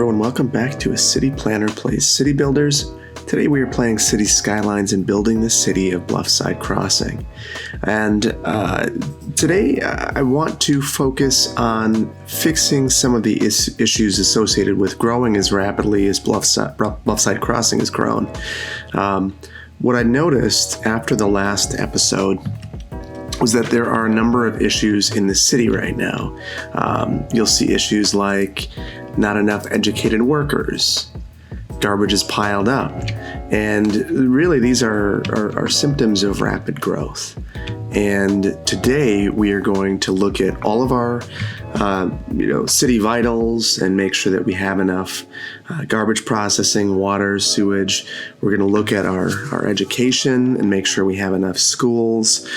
everyone, welcome back to A City Planner Plays City Builders. Today we are playing City Skylines and building the city of Bluffside Crossing. And today I want to focus on fixing some of the issues associated with growing as rapidly as Bluffside Crossing has grown. What I noticed after the last episode was that there are a number of issues in the city right now. You'll see issues like not enough educated workers, garbage is piled up, and really these are symptoms of rapid growth. And today we are going to look at all of our city vitals and make sure that we have enough garbage processing, water, sewage. We're going to look at our education and make sure we have enough schools,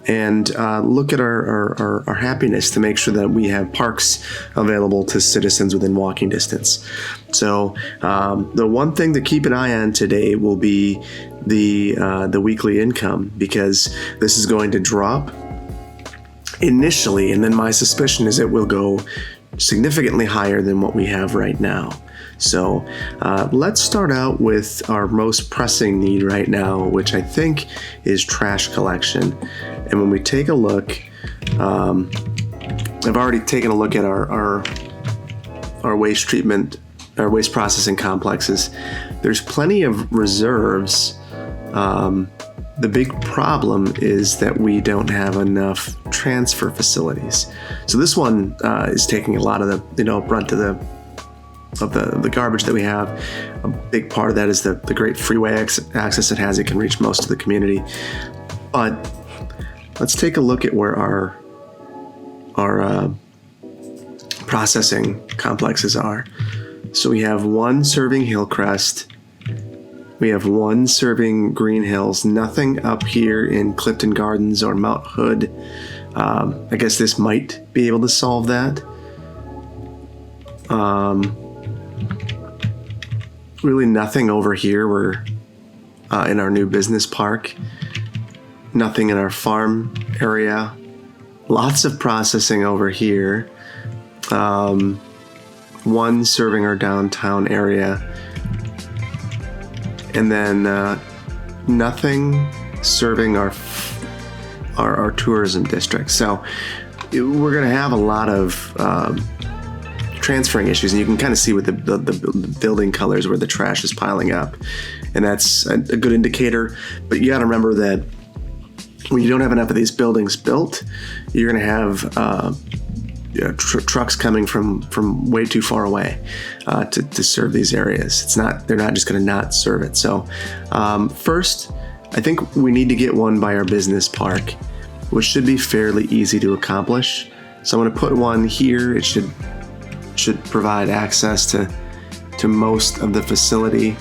and look at our happiness to make sure that we have parks available to citizens within walking distance. So the one thing to keep an eye on today will be the weekly income, because this is going to drop initially, and then my suspicion is it will go significantly higher than what we have right now. So let's start out with our most pressing need right now, which I think is trash collection. And when we take a look, I've already taken a look at our waste treatment, our waste processing complexes. There's plenty of reserves. The big problem is that we don't have enough transfer facilities. So this one is taking a lot of the brunt of the garbage that we have. A big part of that is the great freeway access it has. It can reach most of the community. But let's take a look at where our processing complexes are. So we have one serving Hillcrest. We have one serving Green Hills. Nothing up here in Clifton Gardens or Mount Hood. I guess this might be able to solve that. Really nothing over here. We're in our new business park. Nothing in our farm area. Lots of processing over here. One serving our downtown area. And then nothing serving our tourism district. So we're going to have a lot of transferring issues, and you can kind of see with the building colors where the trash is piling up, and that's a good indicator. But you got to remember that when you don't have enough of these buildings built, you're going to have trucks coming from way too far away to serve these areas. They're not just going to not serve it. So first, I think we need to get one by our business park, which should be fairly easy to accomplish. So I'm going to put one here. It should provide access to most of the facility,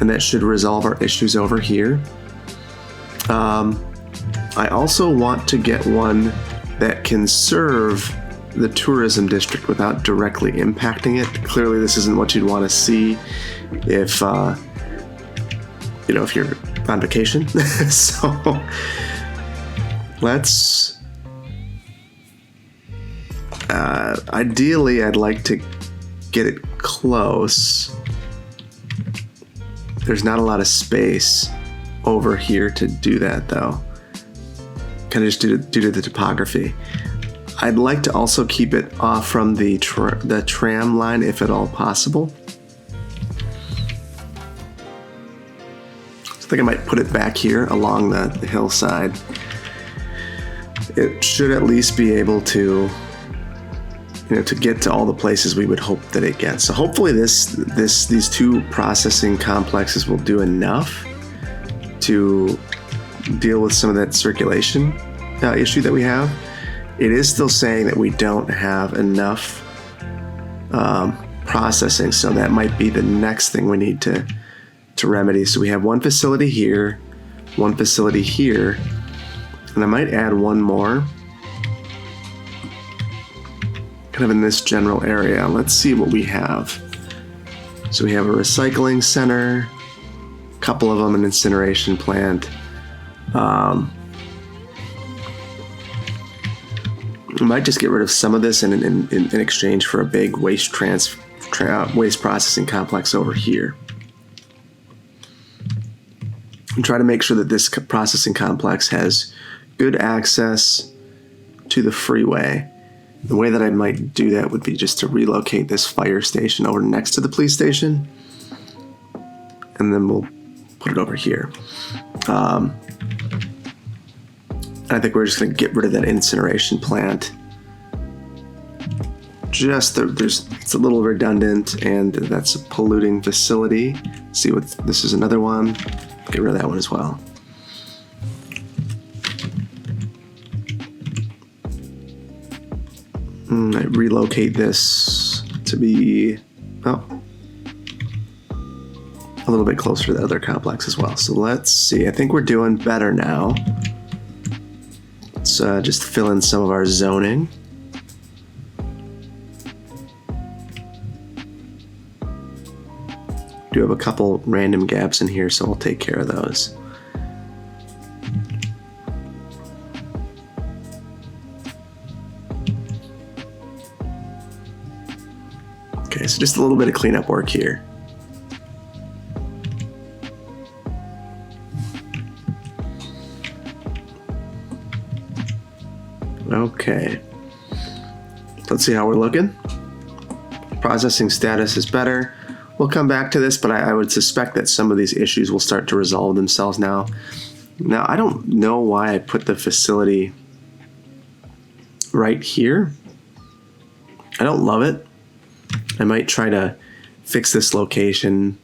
and that should resolve our issues over here. I also want to get one that can serve the tourism district without directly impacting it. Clearly, this isn't what you'd want to see if if you're on vacation. So let's. Ideally, I'd like to get it close. There's not a lot of space over here to do that, though. Kind of just due to the topography. I'd like to also keep it off from the tram line, if at all possible. So I think I might put it back here along the hillside. It should at least be able to get to all the places we would hope that it gets. So hopefully these two processing complexes will do enough to deal with some of that circulation issue that we have. It is still saying that we don't have enough processing, so that might be the next thing we need to remedy. So we have one facility here, one facility here, and I might add one more kind of in this general area. Let's see what we have. So we have a recycling center, a couple of them, an incineration plant. We might just get rid of some of this in exchange for a big waste waste processing complex over here. And try to make sure that this processing complex has good access to the freeway. The way that I might do that would be just to relocate this fire station over next to the police station, and then we'll put it over here. I think we're just going to get rid of that incineration plant. It's a little redundant, and that's a polluting facility. See what this is, another one. Get rid of that one as well. I relocate this to be a little bit closer to the other complex as well. So let's see. I think we're doing better now. Let's just fill in some of our zoning. Do have a couple random gaps in here, so I'll take care of those. Okay, so just a little bit of cleanup work here. Okay, let's see how we're looking. Processing status is better. We'll come back to this, but I would suspect that some of these issues will start to resolve themselves now. Now, I don't know why I put the facility right here. I don't love it. I might try to fix this location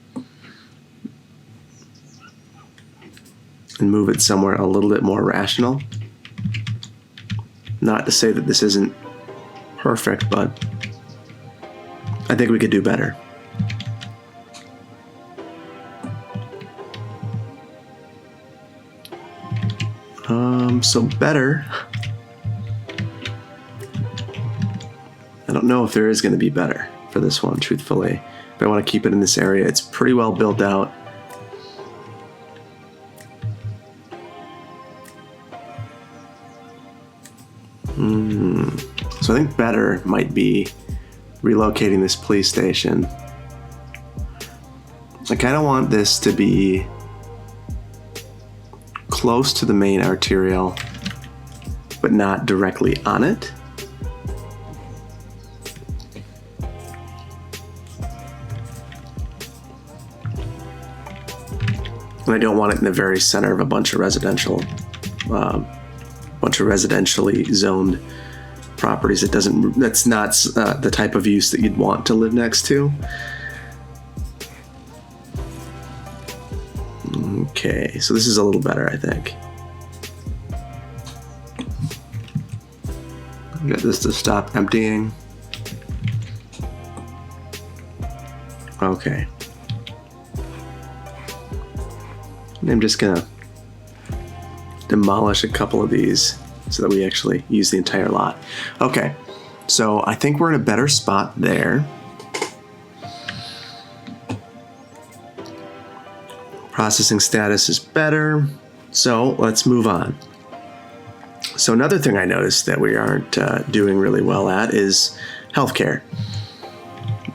and move it somewhere a little bit more rational. Not to say that this isn't perfect, but I think we could do better. So better. I don't know if there is going to be better for this one, truthfully. But I want to keep it in this area. It's pretty well built out. So I think better might be relocating this police station. I kind of want this to be close to the main arterial, but not directly on it. And I don't want it in the very center of a bunch of residentially zoned properties. That's not the type of use that you'd want to live next to. Okay, so this is a little better, I think. Get this to stop emptying. Okay. And I'm just gonna demolish a couple of these so that we actually use the entire lot. Okay, so I think we're in a better spot there. Processing status is better, so let's move on. So another thing I noticed that we aren't doing really well at is healthcare.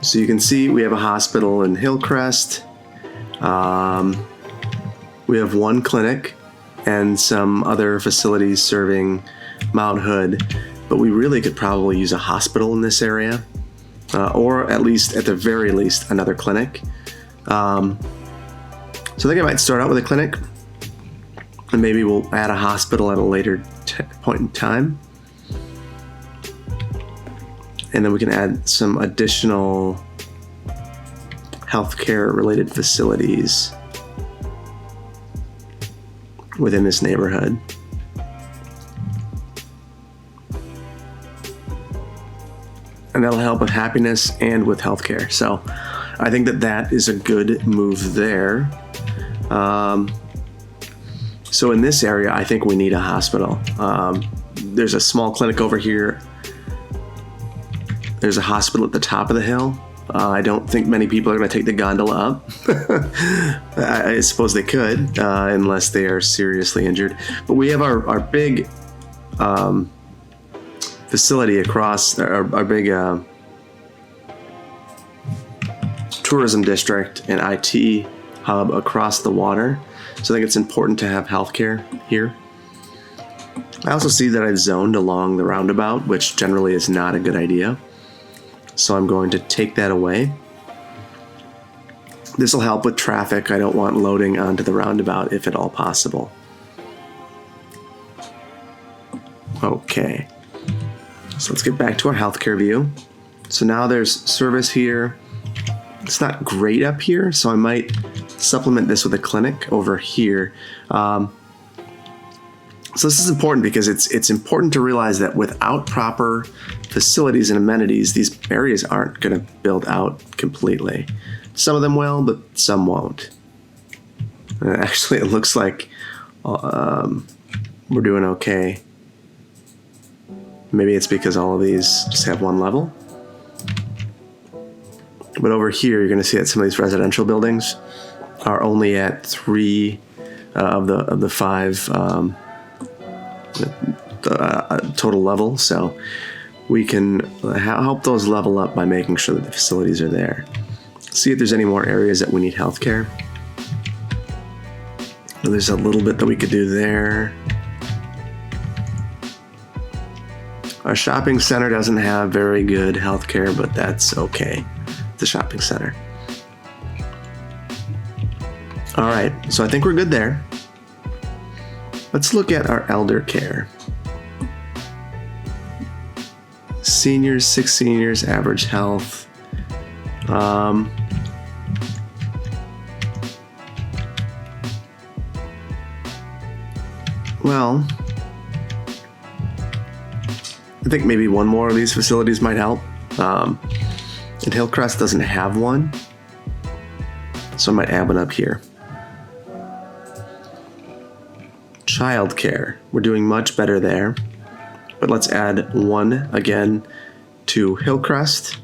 So you can see we have a hospital in Hillcrest. We have one clinic and some other facilities serving Mount Hood, but we really could probably use a hospital in this area, or at the very least, another clinic. So I think I might start out with a clinic, and maybe we'll add a hospital at a later point in time. And then we can add some additional healthcare related facilities within this neighborhood. And that'll help with happiness and with healthcare. So I think that is a good move there. So in this area, I think we need a hospital. There's a small clinic over here. There's a hospital at the top of the hill. I don't think many people are going to take the gondola up. I suppose they could, unless they are seriously injured. But we have our big facility across, our big tourism district and IT hub across the water. So I think it's important to have healthcare here. I also see that I've zoned along the roundabout, which generally is not a good idea. So I'm going to take that away. This will help with traffic. I don't want loading onto the roundabout if at all possible. Okay. So let's get back to our healthcare view. So now there's service here. It's not great up here, so I might supplement this with a clinic over here. So this is important because it's important to realize that without proper facilities and amenities, these areas aren't going to build out completely. Some of them will, but some won't. And actually, it looks like we're doing okay. Maybe it's because all of these just have one level. But over here, you're going to see that some of these residential buildings are only at 3 of the 5 total level. So we can help those level up by making sure that the facilities are there. See if there's any more areas that we need healthcare. There's a little bit that we could do there. Our shopping center doesn't have very good healthcare, but that's okay. It's a shopping center. All right, so I think we're good there. Let's look at our elder care. Seniors, 6 seniors, average health. Well, I think maybe one more of these facilities might help. And Hillcrest doesn't have one, so I might add one up here. Childcare, we're doing much better there, but let's add one again to Hillcrest.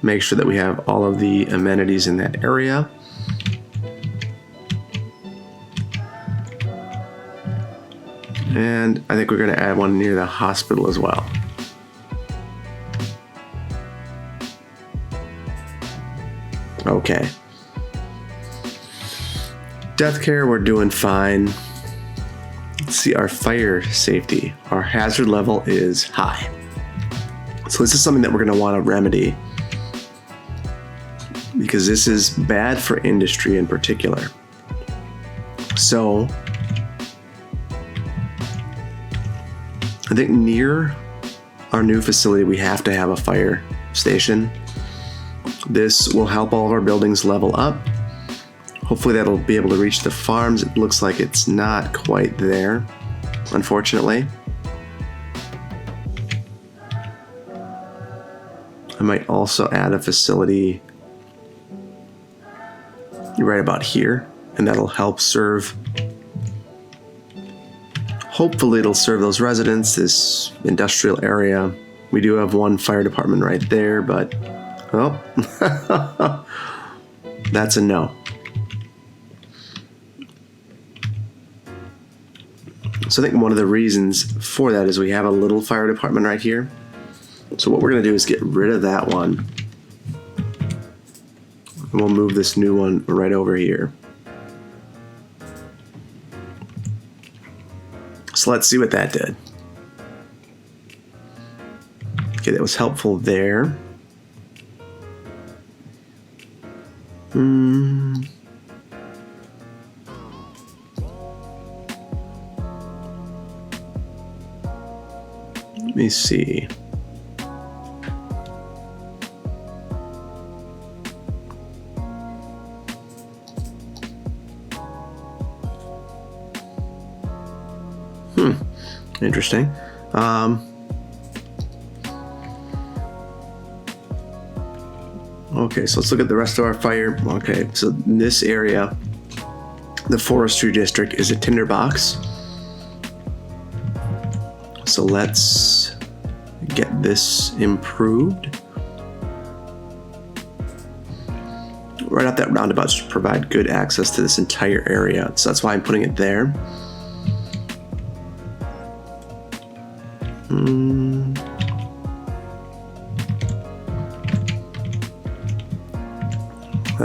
Make sure that we have all of the amenities in that area. And I think we're going to add one near the hospital as well. Okay. Death care, we're doing fine. Let's see our fire safety. Our hazard level is high. So this is something that we're going to want to remedy, because this is bad for industry in particular. So I think near our new facility, we have to have a fire station. This will help all of our buildings level up. Hopefully that'll be able to reach the farms. It looks like it's not quite there, unfortunately. I might also add a facility right about here, and that'll help serve. Hopefully it'll serve those residents, this industrial area. We do have one fire department right there, but oh, that's a no. So I think one of the reasons for that is we have a little fire department right here. So what we're going to do is get rid of that one. And we'll move this new one right over here. So let's see what that did. Okay, that was helpful there. Let me see. Interesting. Okay, so let's look at the rest of our fire. Okay, so in this area, the forestry district is a tinderbox. So let's get this improved. Right off that roundabout should provide good access to this entire area. So that's why I'm putting it there.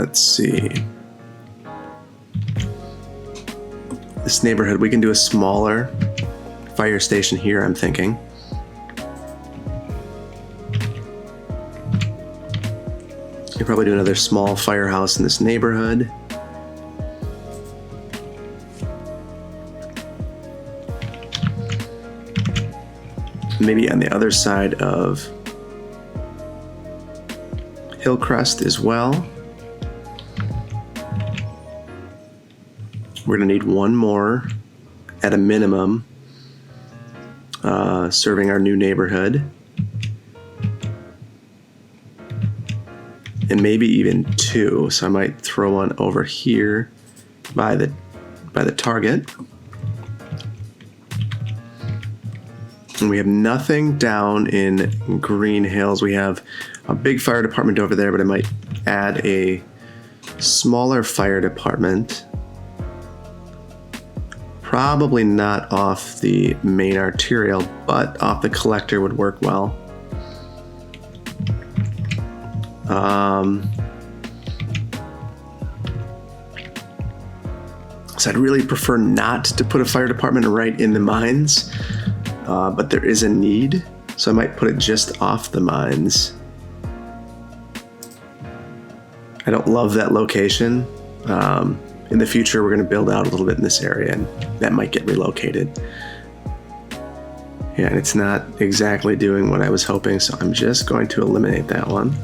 let's see. This neighborhood, we can do a smaller fire station here, I'm thinking. You probably do another small firehouse in this neighborhood. Maybe on the other side of Hillcrest as well. We're going to need one more at a minimum, serving our new neighborhood. And maybe even two. So I might throw one over here by the target. And we have nothing down in Green Hills. We have a big fire department over there, but I might add a smaller fire department. Probably not off the main arterial, but off the collector would work well. So I'd really prefer not to put a fire department right in the mines, but there is a need, so I might put it just off the mines. I don't love that location. In the future, we're going to build out a little bit in this area, and that might get relocated. Yeah, and it's not exactly doing what I was hoping, so I'm just going to eliminate that one.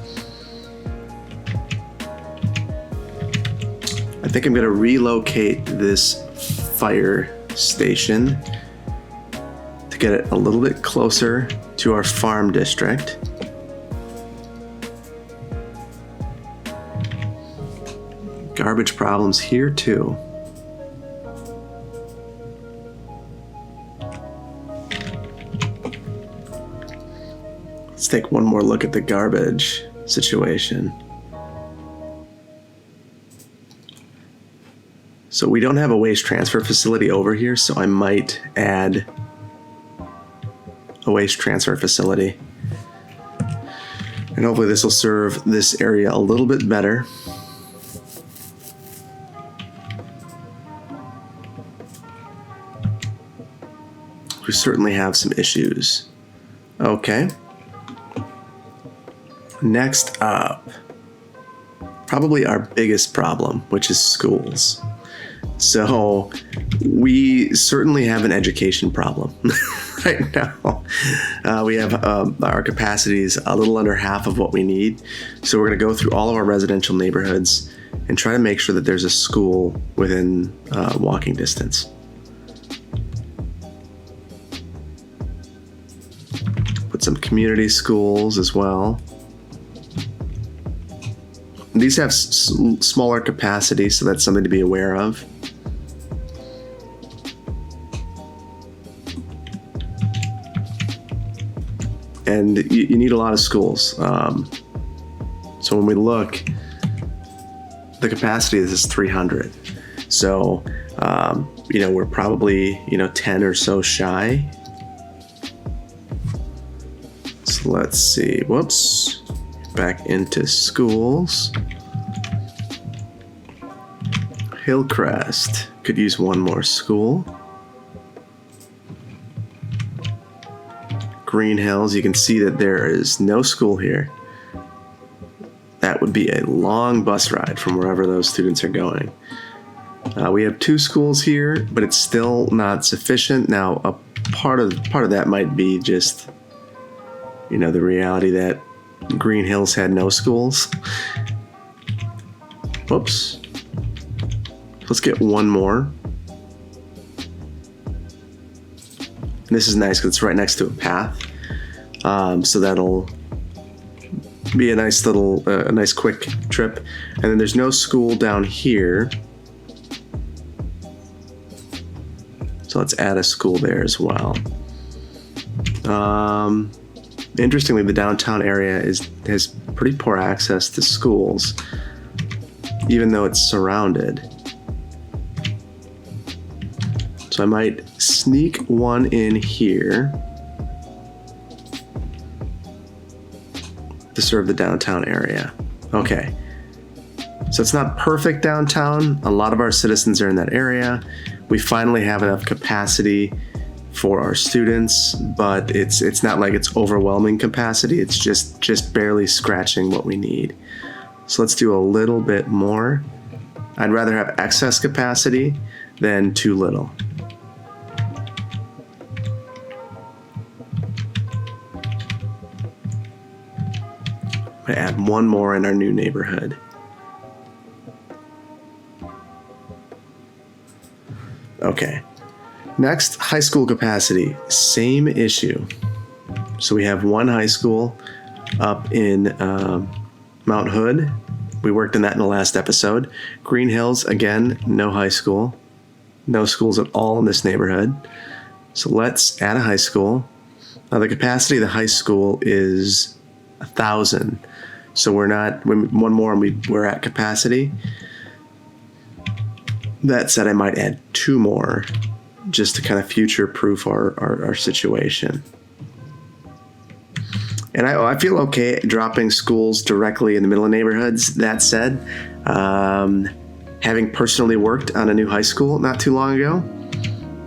I think I'm going to relocate this fire station to get it a little bit closer to our farm district. Garbage problems here too. Let's take one more look at the garbage situation. So we don't have a waste transfer facility over here, so I might add a waste transfer facility. And hopefully this will serve this area a little bit better. We certainly have some issues. Okay. Next up, probably our biggest problem, which is schools. So we certainly have an education problem right now. We have our capacity is a little under half of what we need. So we're going to go through all of our residential neighborhoods and try to make sure that there's a school within walking distance. Put some community schools as well. These have smaller capacity, so that's something to be aware of. And you need a lot of schools. So when we look, the capacity of this is 300. So, we're probably, 10 or so shy. So let's see, whoops, back into schools. Hillcrest could use one more school. Green Hills, you can see that there is no school here. That would be a long bus ride from wherever those students are going. We have 2 schools here, but it's still not sufficient. Now, a part of that might be just, the reality that Green Hills had no schools. Whoops. Let's get one more. And this is nice because it's right next to a path. So that'll be a nice little, a nice quick trip. And then there's no school down here. So let's add a school there as well. Interestingly, the downtown area has pretty poor access to schools, even though it's surrounded. So I might sneak one in here to serve the downtown area. Okay. So it's not perfect downtown. A lot of our citizens are in that area. We finally have enough capacity for our students, but it's not like it's overwhelming capacity. It's just barely scratching what we need. So let's do a little bit more. I'd rather have excess capacity than too little. I'm gonna add one more in our new neighborhood. Okay. Next, high school capacity. Same issue. So we have one high school up in Mount Hood. We worked on that in the last episode. Green Hills, again, no high school. No schools at all in this neighborhood. So let's add a high school. Now the capacity of the high school is 1,000. So one more and we're at capacity. That said, I might add two more just to kind of future-proof our situation. And I feel okay dropping schools directly in the middle of neighborhoods. That said, having personally worked on a new high school not too long ago,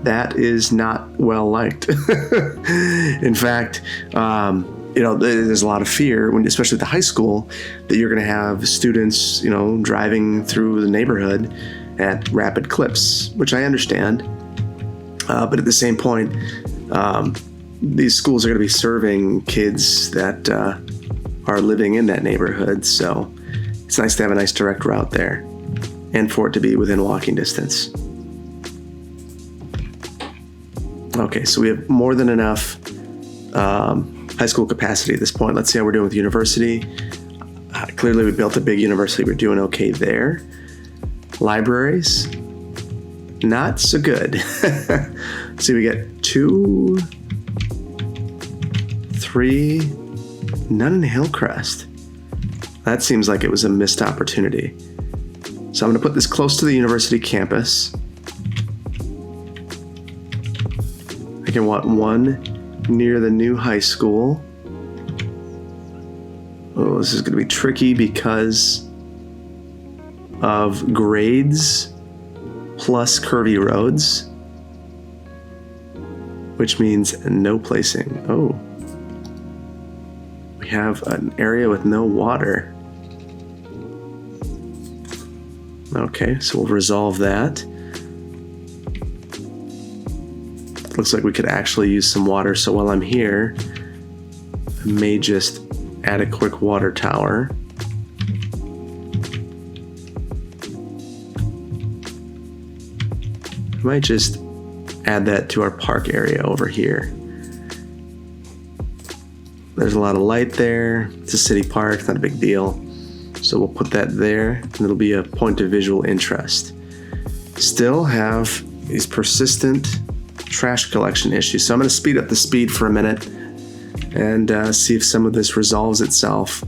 that is not well liked. In fact, there's a lot of fear, especially at the high school, that you're going to have students, driving through the neighborhood at rapid clips, which I understand. But at the same point, these schools are going to be serving kids that are living in that neighborhood. So it's nice to have a nice direct route there and for it to be within walking distance. Okay, so we have more than enough high school capacity at this point. Let's see how we're doing with university. Clearly, we built a big university. We're doing okay there. Libraries, not so good. See, we get 2, 3, none in Hillcrest. That seems like it was a missed opportunity. So I'm going to put this close to the university campus. I can want one near the new high school. Oh, this is going to be tricky because of grades plus curvy roads, which means no placing. Oh, we have an area with no water. Okay, so we'll resolve that. Looks like we could actually use some water, so while I'm here, I may just add a quick water tower. I might just add that to our park area over here. There's a lot of light there. It's a city park, not a big deal. So we'll put that there, and it'll be a point of visual interest. Still have these persistent trash collection issues. So I'm going to speed up the speed for a minute and see if some of this resolves itself.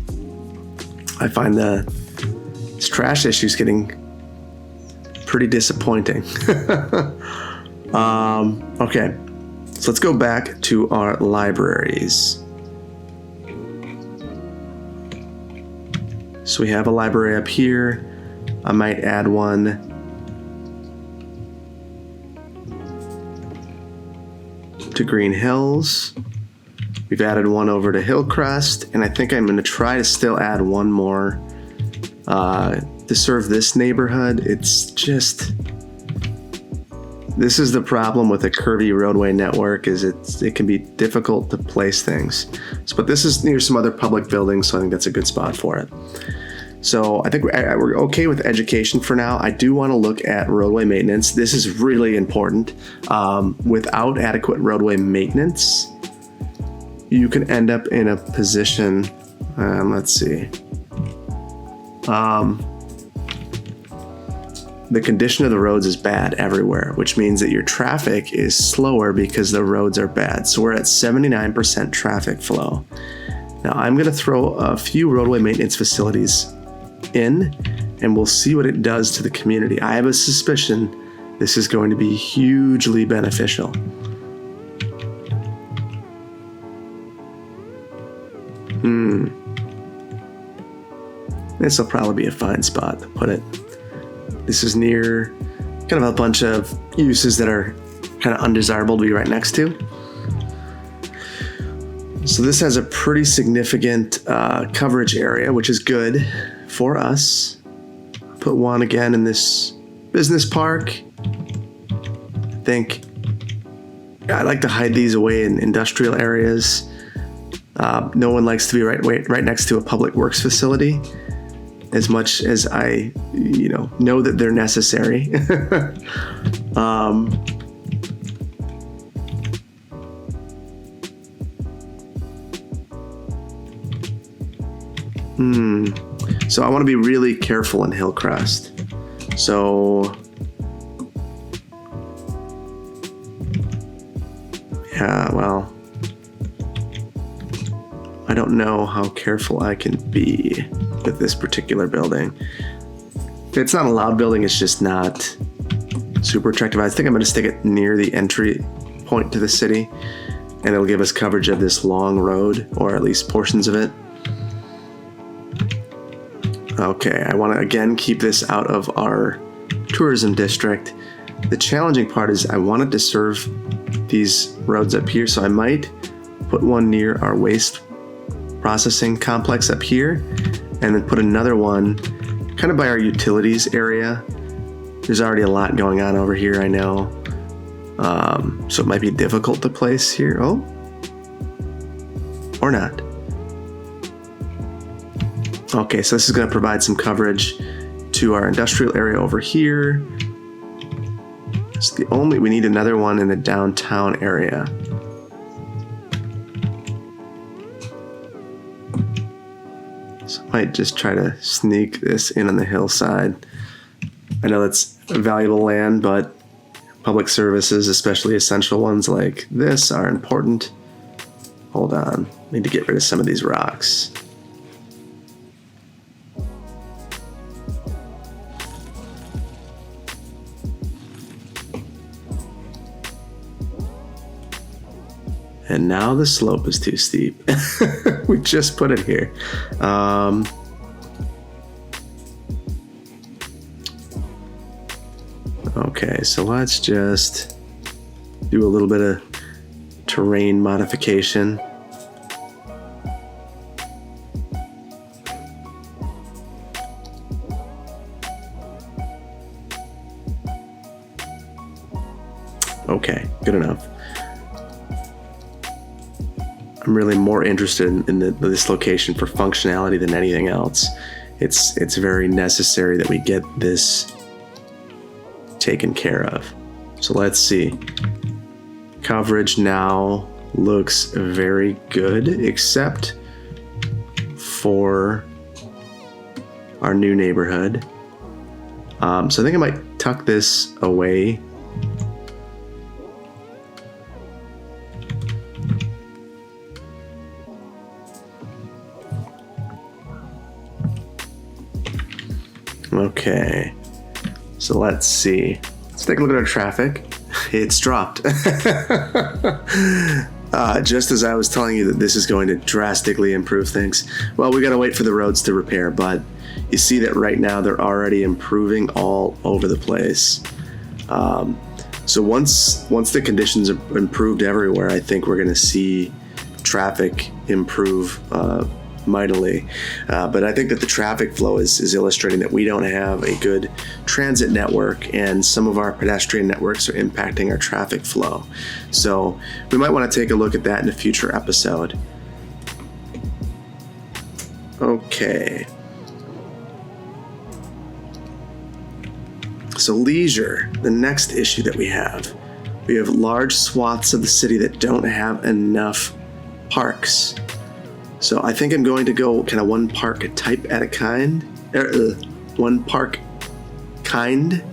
I find these trash issues getting pretty disappointing. Okay, so let's go back to our libraries. So we have a library up here. I might add one to Green Hills. We've added one over to Hillcrest, and I think I'm going to try to still add one more to serve this neighborhood. It's just, this is the problem with a curvy roadway network, is it can be difficult to place things. So, but this is near some other public buildings, so I think that's a good spot for it. So I think we're okay with education for now. I do want to look at roadway maintenance. This is really important. Without adequate roadway maintenance, you can end up in a position, let's see. The condition of the roads is bad everywhere, which means that your traffic is slower because the roads are bad. So we're at 79% traffic flow. Now I'm going to throw a few roadway maintenance facilities in, and we'll see what it does to the community. I have a suspicion this is going to be hugely beneficial. This will probably be a fine spot to put it. This is near kind of a bunch of uses that are kind of undesirable to be right next to. So this has a pretty significant coverage area, which is good for us. Put one again in this business park. I think I like to hide these away in industrial areas. No one likes to be right next to a public works facility, as much as I, know that they're necessary. So I want to be really careful in Hillcrest. So yeah, well, I don't know how careful I can be with this particular building. It's not a loud building, it's just not super attractive. I think I'm going to stick it near the entry point to the city, and it'll give us coverage of this long road, or at least portions of it. Okay, I want to again keep this out of our tourism district. The challenging part is I wanted to serve these roads up here, so I might put one near our waste processing complex up here, and then put another one kind of by our utilities area. There's already a lot going on over here, I know. So it might be difficult to place here. Oh, or not. Okay, so this is going to provide some coverage to our industrial area over here. It's we need another one in the downtown area. So I might just try to sneak this in on the hillside. I know that's valuable land, but public services, especially essential ones like this, are important. Hold on, I need to get rid of some of these rocks. And now the slope is too steep. We just put it here. Okay, so let's just do a little bit of terrain modification. Okay, good enough. I'm really more interested in this location for functionality than anything else. It's very necessary that we get this taken care of. So let's see. Coverage now looks very good, except for our new neighborhood. So I think I might tuck this away. Okay, so let's see. Let's take a look at our traffic. It's dropped. Just as I was telling you that this is going to drastically improve things. Well, we gotta wait for the roads to repair, but you see that right now they're already improving all over the place. So once the conditions are improved everywhere, I think we're gonna see traffic improve mightily. But I think that the traffic flow is illustrating that we don't have a good transit network, and some of our pedestrian networks are impacting our traffic flow. So we might want to take a look at that in a future episode. Okay. So leisure, the next issue that we have. We have large swaths of the city that don't have enough parks. So I think I'm going to go kind of one park type at a kind, one park kind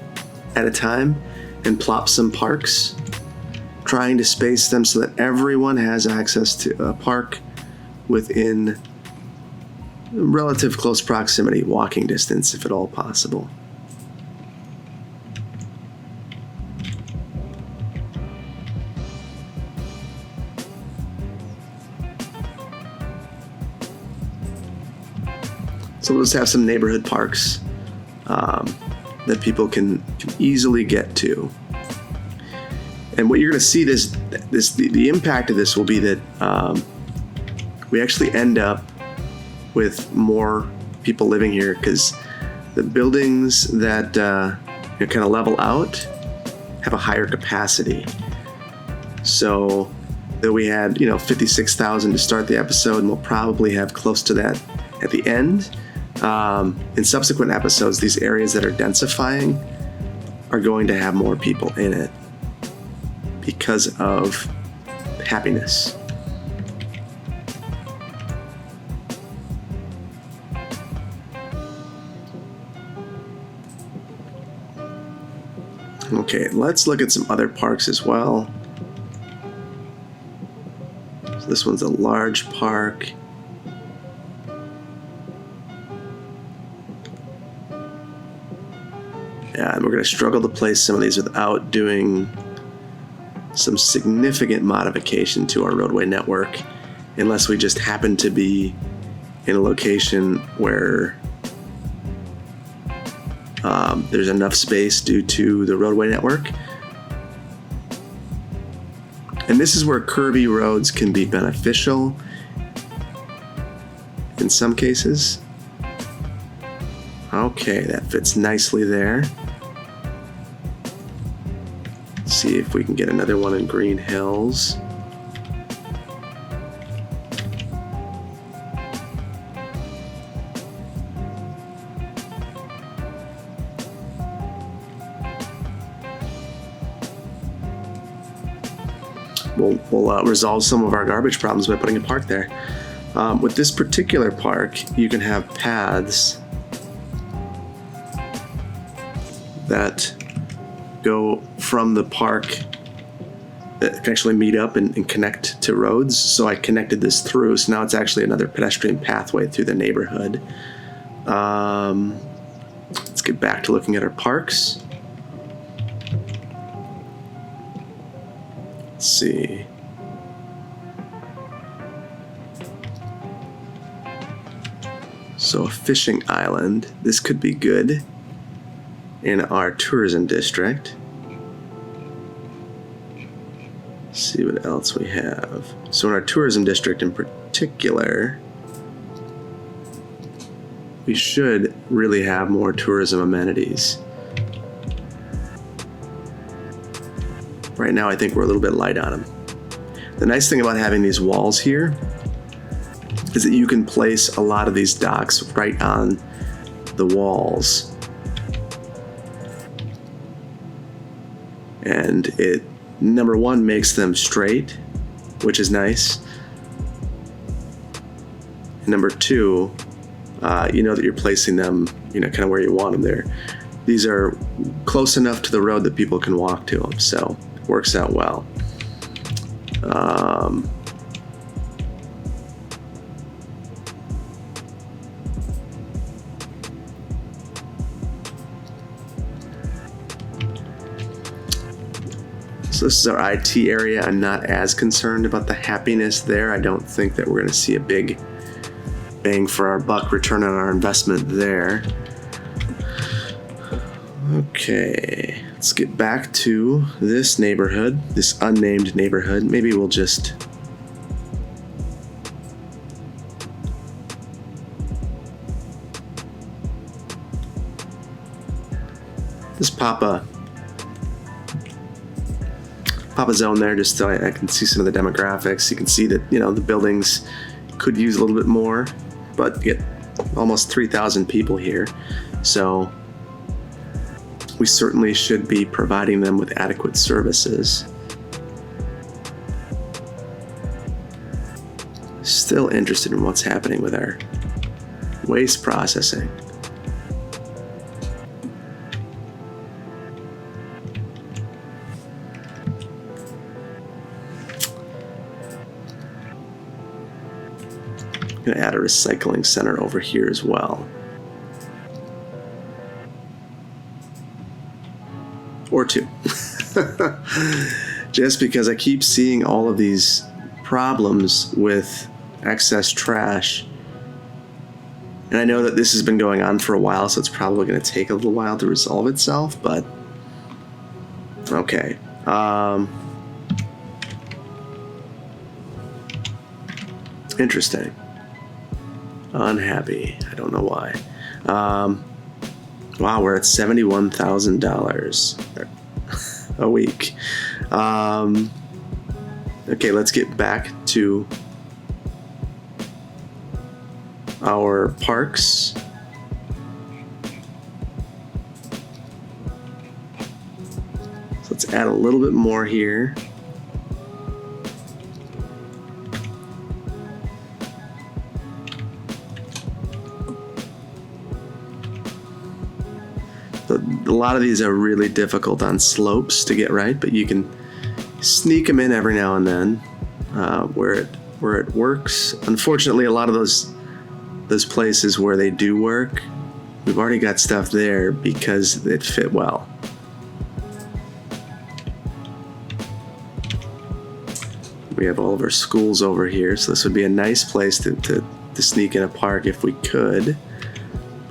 at a time, and plop some parks, trying to space them so that everyone has access to a park within relative close proximity, walking distance if at all possible. So we'll just have some neighborhood parks that people can easily get to. And what you're going to see the impact of this will be that we actually end up with more people living here, because the buildings that kind of level out have a higher capacity. So though we had 56,000 to start the episode, and we'll probably have close to that at the end. In subsequent episodes, these areas that are densifying are going to have more people in it because of happiness. Okay, let's look at some other parks as well. So this one's a large park. Yeah, and we're going to struggle to place some of these without doing some significant modification to our roadway network, unless we just happen to be in a location where there's enough space due to the roadway network. And this is where curvy roads can be beneficial in some cases. Okay, that fits nicely there. Let's see if we can get another one in Green Hills. We'll resolve some of our garbage problems by putting a park there. With this particular park, you can have paths that go from the park that can actually meet up and connect to roads. So I connected this through, so now it's actually another pedestrian pathway through the neighborhood. Let's get back to looking at our parks. Let's see. So a fishing island. This could be good in our tourism district. Let's see what else we have. So in our tourism district in particular, we should really have more tourism amenities. Right now, I think we're a little bit light on them. The nice thing about having these walls here is that you can place a lot of these docks right on the walls. And it, number one, makes them straight, which is nice. And number two, you know that you're placing them, kind of where you want them there. These are close enough to the road that people can walk to them, so it works out well. So this is our IT area. I'm not as concerned about the happiness there. I don't think that we're going to see a big bang for our buck return on our investment there. Okay, let's get back to this neighborhood, this unnamed neighborhood. Maybe we'll just pop a zone there just so I can see some of the demographics. You can see that, the buildings could use a little bit more, but get almost 3,000 people here. So we certainly should be providing them with adequate services. Still interested in what's happening with our waste processing. I'm going to add a recycling center over here as well. Or two. Just because I keep seeing all of these problems with excess trash And I know that this has been going on for a while, so it's probably going to take a little while to resolve itself, but okay. Interesting. Unhappy. I don't know why. Wow, we're at $71,000 a week. Okay, let's get back to our parks. So let's add a little bit more here. A lot of these are really difficult on slopes to get right, but you can sneak them in every now and then where it works. Unfortunately, a lot of those places where they do work, we've already got stuff there because it fit well. We have all of our schools over here, so this would be a nice place to sneak in a park if we could.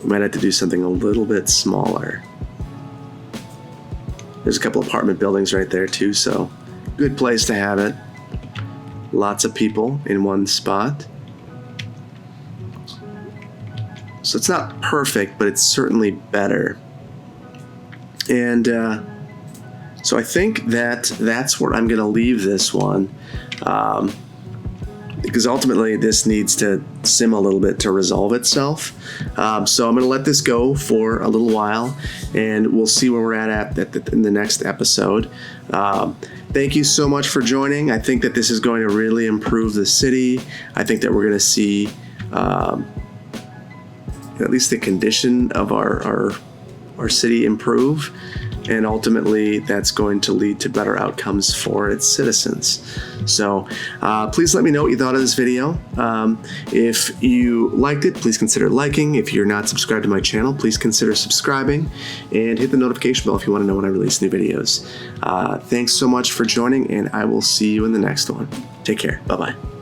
We might have to do something a little bit smaller. There's a couple apartment buildings right there too, so good place to have it. Lots of people in one spot. So it's not perfect, but it's certainly better. And so I think that's where I'm going to leave this one. Because ultimately this needs to sim a little bit to resolve itself. So I'm going to let this go for a little while, and we'll see where we're at in the next episode. Thank you so much for joining. I think that this is going to really improve the city. I think that we're going to see at least the condition of our city improve, and ultimately that's going to lead to better outcomes for its citizens. So please let me know what you thought of this video. If you liked it, please consider liking. If you're not subscribed to my channel, please consider subscribing and hit the notification bell if you want to know when I release new videos. Thanks so much for joining, and I will see you in the next one. Take care. Bye-bye.